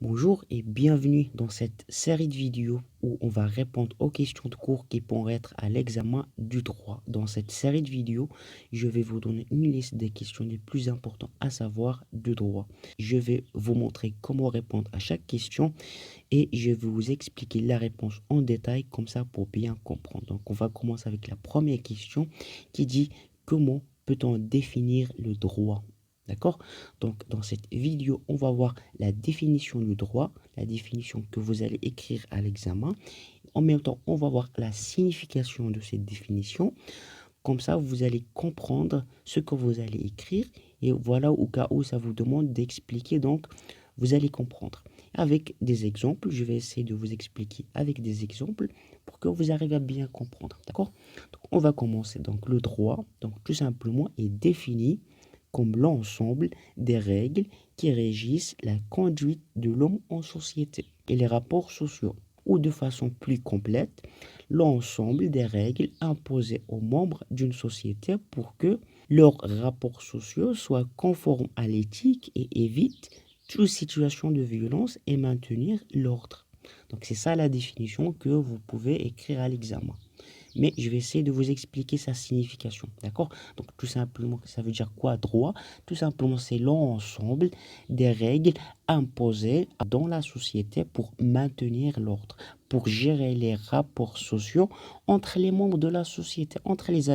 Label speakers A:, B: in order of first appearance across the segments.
A: Bonjour et bienvenue dans cette série de vidéos où on va répondre aux questions de cours qui pourront être à l'examen du droit. Dans cette série de vidéos, je vais vous donner une liste des questions les plus importantes à savoir du droit. Je vais vous montrer comment répondre à chaque question et je vais vous expliquer la réponse en détail comme ça pour bien comprendre. Donc on va commencer avec la première question qui dit comment peut-on définir le droit? D'accord? Donc, dans cette vidéo, on va voir la définition du droit, la définition que vous allez écrire à l'examen. En même temps, on va voir la signification de cette définition. Comme ça, vous allez comprendre ce que vous allez écrire. Et voilà, au cas où ça vous demande d'expliquer, donc, vous allez comprendre. Avec des exemples, je vais essayer de vous expliquer avec des exemples pour que vous arriviez à bien comprendre. D'accord? Donc, on va commencer. Donc, le droit, donc, tout simplement, est défini comme l'ensemble des règles qui régissent la conduite de l'homme en société et les rapports sociaux, ou de façon plus complète, l'ensemble des règles imposées aux membres d'une société pour que leurs rapports sociaux soient conformes à l'éthique et évitent toute situation de violence et maintenir l'ordre. Donc c'est ça la définition que vous pouvez écrire à l'examen, mais je vais essayer de vous expliquer sa signification, d'accord? Donc tout simplement, ça veut dire quoi droit? Tout simplement, c'est l'ensemble des règles imposées dans la société pour maintenir l'ordre, pour gérer les rapports sociaux entre les membres de la société, entre les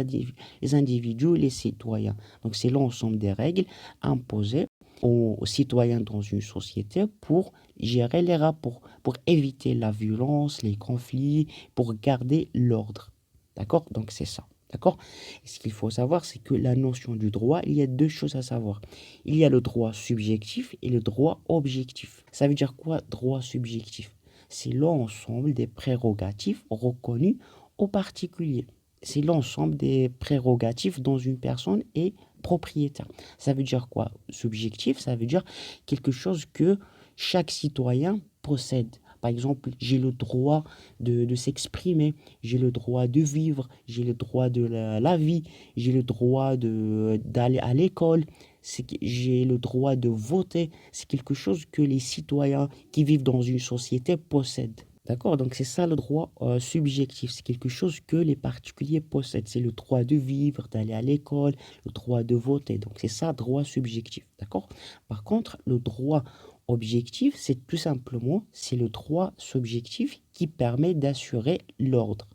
A: individus et les citoyens. Donc c'est l'ensemble des règles imposées aux citoyens dans une société pour gérer les rapports, pour éviter la violence, les conflits, pour garder l'ordre. D'accord? Donc c'est ça. D'accord? Et ce qu'il faut savoir, c'est que la notion du droit, il y a deux choses à savoir. Il y a le droit subjectif et le droit objectif. Ça veut dire quoi, droit subjectif? C'est l'ensemble des prérogatives reconnues aux particuliers. C'est l'ensemble des prérogatives dont une personne est propriétaire. Ça veut dire quoi? Subjectif, ça veut dire quelque chose que chaque citoyen possède. Par exemple, j'ai le droit de s'exprimer, j'ai le droit de vivre, j'ai le droit de la vie, j'ai le droit d'aller à l'école, j'ai le droit de voter. C'est quelque chose que les citoyens qui vivent dans une société possèdent. D'accord? Donc c'est ça le droit subjectif. C'est quelque chose que les particuliers possèdent. C'est le droit de vivre, d'aller à l'école, le droit de voter. Donc c'est ça, droit subjectif. D'accord? Par contre, le droit objectif, c'est tout simplement, c'est le droit subjectif qui permet d'assurer l'ordre.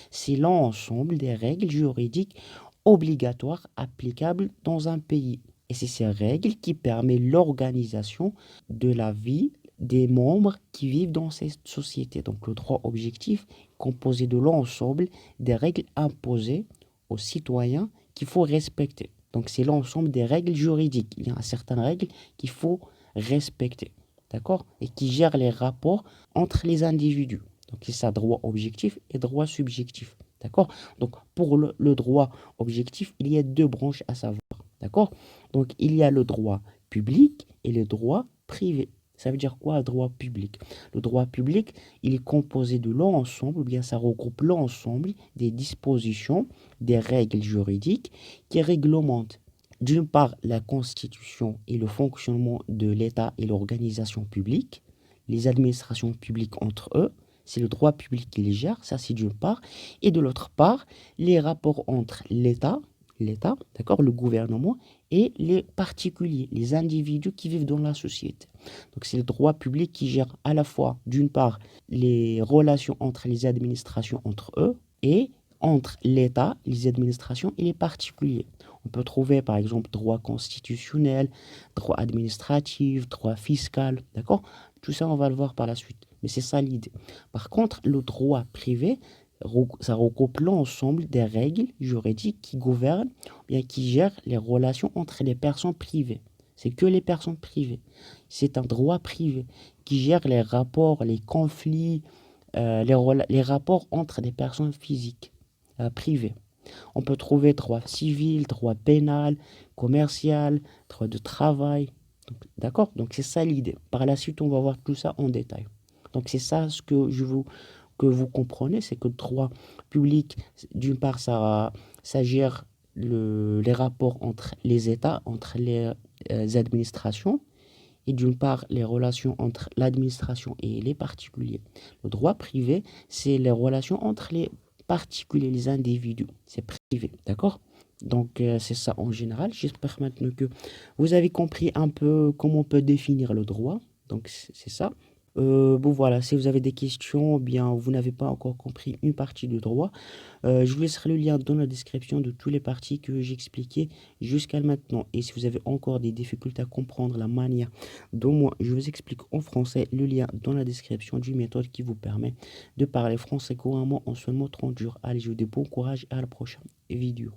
A: C'est l'ensemble des règles juridiques obligatoires applicables dans un pays. Et c'est ces règles qui permettent l'organisation de la vie des membres qui vivent dans cette société. Donc le droit objectif est composé de l'ensemble des règles imposées aux citoyens qu'il faut respecter. Donc c'est l'ensemble des règles juridiques. Il y a certaines règles qu'il faut respecter, d'accord? Et qui gèrent les rapports entre les individus. Donc c'est ça, droit objectif et droit subjectif, d'accord? Donc pour le droit objectif, il y a deux branches à savoir, d'accord? Donc il y a le droit public et le droit privé. Ça veut dire quoi, droit public? Le droit public, il est composé de l'ensemble, ou bien ça regroupe l'ensemble des dispositions, des règles juridiques qui réglementent d'une part la constitution et le fonctionnement de l'État et l'organisation publique, les administrations publiques entre eux, c'est le droit public qui les gère, ça c'est d'une part, et de l'autre part, les rapports entre l'État, d'accord, le gouvernement, et les particuliers, les individus qui vivent dans la société. Donc c'est le droit public qui gère à la fois, d'une part, les relations entre les administrations entre eux, et entre l'État, les administrations et les particuliers. On peut trouver par exemple droit constitutionnel, droit administratif, droit fiscal, d'accord? Tout ça, on va le voir par la suite. Mais c'est ça l'idée. Par contre, le droit privé, ça regroupe l'ensemble des règles juridiques qui gouvernent, bien qui gèrent les relations entre les personnes privées. C'est que les personnes privées. C'est un droit privé qui gère les rapports, les conflits, les rapports entre des personnes physiques, privées. On peut trouver droit civil, droit pénal, commercial, droit de travail. D'accord? Donc c'est ça l'idée. Par la suite, on va voir tout ça en détail. Donc c'est ça ce que que vous comprenez, c'est que le droit public, d'une part, ça gère les rapports entre les États, entre les administrations, et d'une part les relations entre l'administration et les particuliers. Le droit privé, c'est les relations entre les particuliers, les individus. C'est privé, d'accord? Donc, c'est ça en général. J'espère maintenant que vous avez compris un peu comment on peut définir le droit. Donc, c'est ça. Bon, voilà, si vous avez des questions, ou bien vous n'avez pas encore compris une partie du droit, je vous laisserai le lien dans la description de tous les parties que j'ai expliquées jusqu'à maintenant. Et si vous avez encore des difficultés à comprendre la manière dont moi je vous explique en français, le lien dans la description d'une méthode qui vous permet de parler français couramment en seulement 30 jours. Allez, je vous dis bon courage et à la prochaine vidéo.